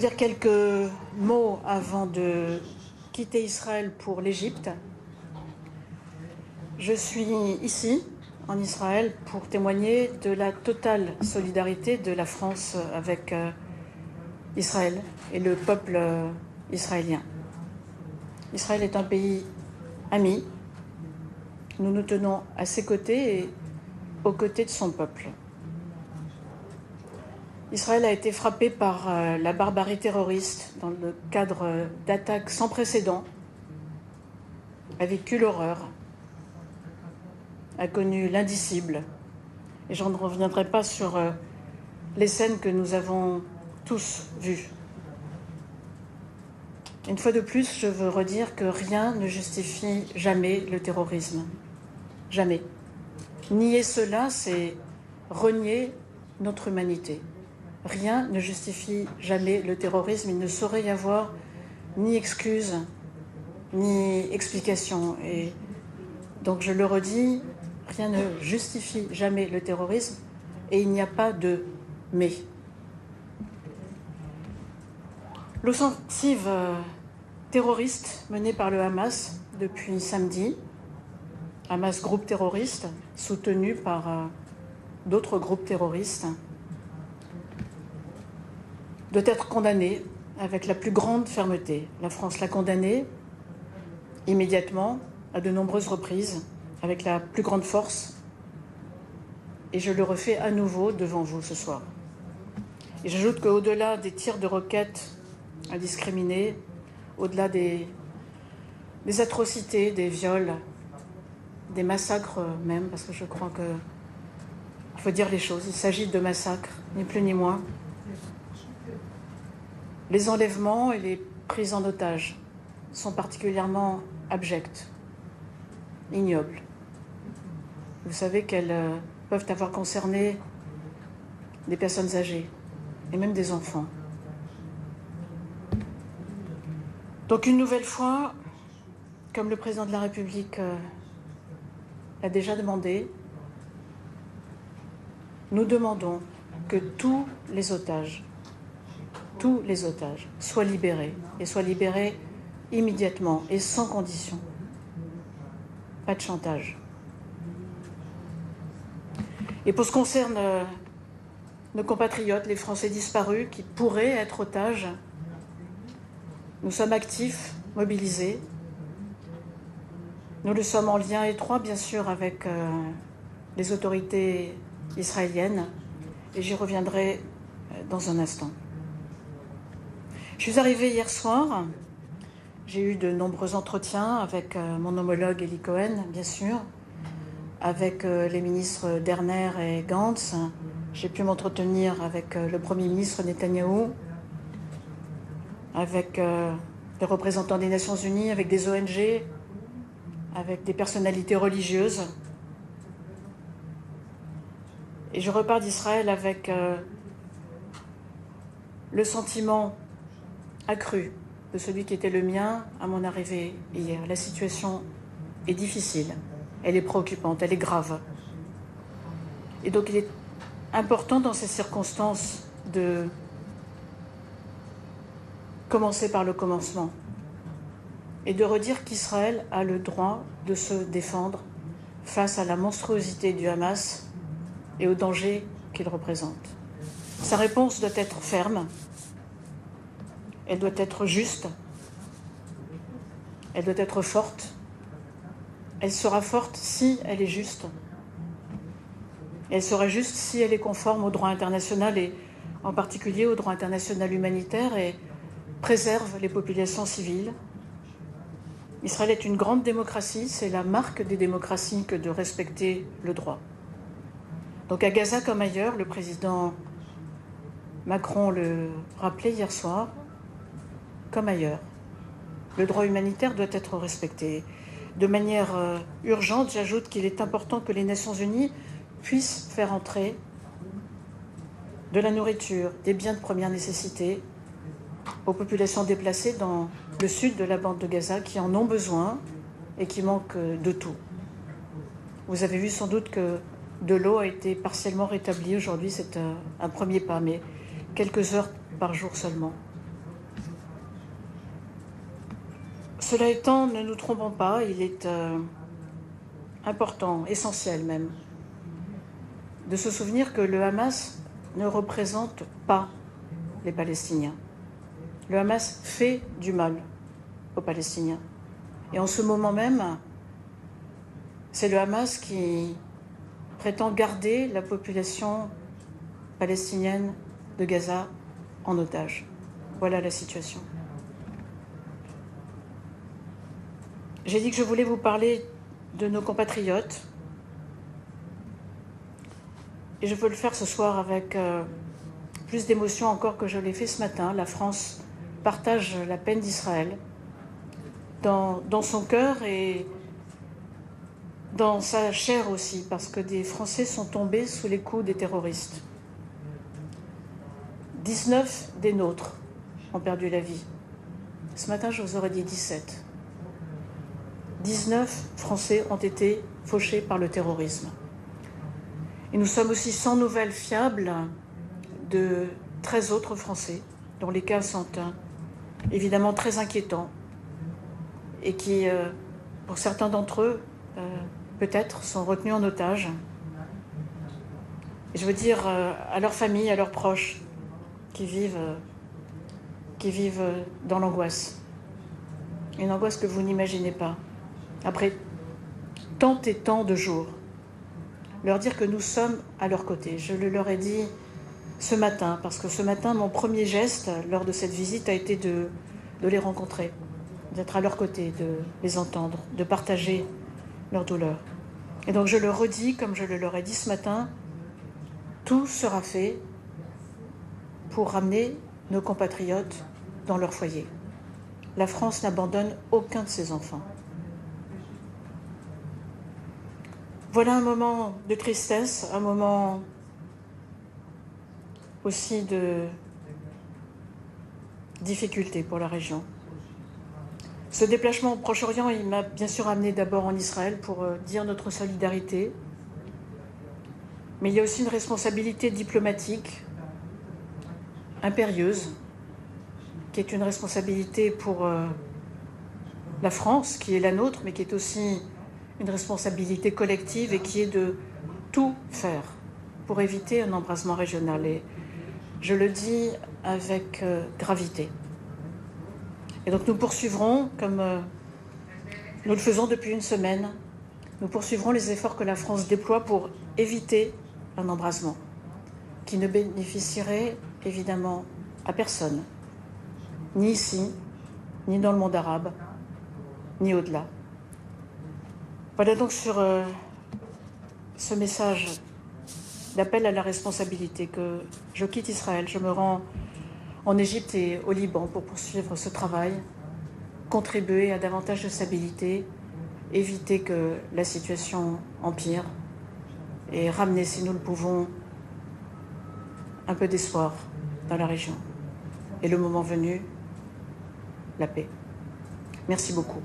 Dire quelques mots avant de quitter Israël pour l'Égypte. Je suis ici, en Israël, pour témoigner de la totale solidarité de la France avec Israël et le peuple israélien. Israël est un pays ami. Nous nous tenons à ses côtés et aux côtés de son peuple. Israël a été frappé par la barbarie terroriste dans le cadre d'attaques sans précédent, a vécu l'horreur, a connu l'indicible. Et je ne reviendrai pas sur les scènes que nous avons tous vues. Une fois de plus, je veux redire que rien ne justifie jamais le terrorisme. Jamais. Nier cela, c'est renier notre humanité. Rien ne justifie jamais le terrorisme. Il ne saurait y avoir ni excuse, ni explication. Et donc je le redis, rien ne justifie jamais le terrorisme et il n'y a pas de « mais ». L'offensive terroriste menée par le Hamas depuis samedi, Hamas groupe terroriste soutenu par d'autres groupes terroristes, doit être condamnée avec la plus grande fermeté. La France l'a condamnée immédiatement, à de nombreuses reprises, avec la plus grande force. Et je le refais à nouveau devant vous ce soir. Et j'ajoute qu'au-delà des tirs de roquettes indiscriminés, au-delà des atrocités, des viols, des massacres même, parce que je crois qu'il faut dire les choses, il s'agit de massacres, ni plus ni moins. Les enlèvements et les prises en otage sont particulièrement abjectes, ignobles. Vous savez qu'elles peuvent avoir concerné des personnes âgées et même des enfants. Donc une nouvelle fois, comme le président de la République l'a déjà demandé, nous demandons que tous les otages soient libérés, et soient libérés immédiatement et sans condition. Pas de chantage. Et pour ce qui concerne nos compatriotes, les Français disparus qui pourraient être otages, nous sommes actifs, mobilisés. Nous le sommes en lien étroit, bien sûr, avec les autorités israéliennes, et j'y reviendrai dans un instant. Je suis arrivée hier soir, j'ai eu de nombreux entretiens avec mon homologue Eli Cohen, bien sûr, avec les ministres Derner et Gantz. J'ai pu m'entretenir avec le Premier ministre Netanyahou, avec les représentants des Nations Unies, avec des ONG, avec des personnalités religieuses. Et je repars d'Israël avec le sentiment accru de celui qui était le mien à mon arrivée hier. La situation est difficile, elle est préoccupante, elle est grave. Et donc il est important dans ces circonstances de commencer par le commencement et de redire qu'Israël a le droit de se défendre face à la monstruosité du Hamas et au danger qu'il représente. Sa réponse doit être ferme, elle doit être juste, elle doit être forte. Elle sera forte si elle est juste. Elle sera juste si elle est conforme au droit international et en particulier au droit international humanitaire et préserve les populations civiles. Israël est une grande démocratie, c'est la marque des démocraties que de respecter le droit. Donc à Gaza comme ailleurs, le président Macron le rappelait hier soir, comme ailleurs, le droit humanitaire doit être respecté. De manière urgente, j'ajoute qu'il est important que les Nations Unies puissent faire entrer de la nourriture, des biens de première nécessité aux populations déplacées dans le sud de la bande de Gaza qui en ont besoin et qui manquent de tout. Vous avez vu sans doute que de l'eau a été partiellement rétablie aujourd'hui, c'est un premier pas, mais quelques heures par jour seulement. Cela étant, ne nous trompons pas, il est important, essentiel même, de se souvenir que le Hamas ne représente pas les Palestiniens. Le Hamas fait du mal aux Palestiniens. Et en ce moment même, c'est le Hamas qui prétend garder la population palestinienne de Gaza en otage. Voilà la situation. J'ai dit que je voulais vous parler de nos compatriotes. Et je veux le faire ce soir avec plus d'émotion encore que je l'ai fait ce matin. La France partage la peine d'Israël dans son cœur et dans sa chair aussi, parce que des Français sont tombés sous les coups des terroristes. 19 des nôtres ont perdu la vie. Ce matin, je vous aurais dit 17. 19 Français ont été fauchés par le terrorisme. Et nous sommes aussi sans nouvelles fiables de 13 autres Français, dont les cas sont évidemment très inquiétants et qui, pour certains d'entre eux, peut-être sont retenus en otage. Et je veux dire à leurs familles, à leurs proches qui vivent dans l'angoisse. Une angoisse que vous n'imaginez pas. Après tant et tant de jours, leur dire que nous sommes à leur côté. Je le leur ai dit ce matin, parce que ce matin, mon premier geste lors de cette visite a été de les rencontrer, d'être à leur côté, de les entendre, de partager leur douleur. Et donc je le redis, comme je le leur ai dit ce matin, tout sera fait pour ramener nos compatriotes dans leur foyer. La France n'abandonne aucun de ses enfants. Voilà un moment de tristesse, un moment aussi de difficulté pour la région. Ce déplacement au Proche-Orient, il m'a bien sûr amené d'abord en Israël pour dire notre solidarité, mais il y a aussi une responsabilité diplomatique impérieuse, qui est une responsabilité pour la France, qui est la nôtre, mais qui est aussi une responsabilité collective et qui est de tout faire pour éviter un embrasement régional. Et je le dis avec gravité. Et donc nous poursuivrons, comme nous le faisons depuis une semaine, nous poursuivrons les efforts que la France déploie pour éviter un embrasement qui ne bénéficierait évidemment à personne, ni ici, ni dans le monde arabe, ni au-delà. Voilà donc sur ce message d'appel à la responsabilité que je quitte Israël, je me rends en Égypte et au Liban pour poursuivre ce travail, contribuer à davantage de stabilité, éviter que la situation empire et ramener, si nous le pouvons, un peu d'espoir dans la région. Et le moment venu, la paix. Merci beaucoup.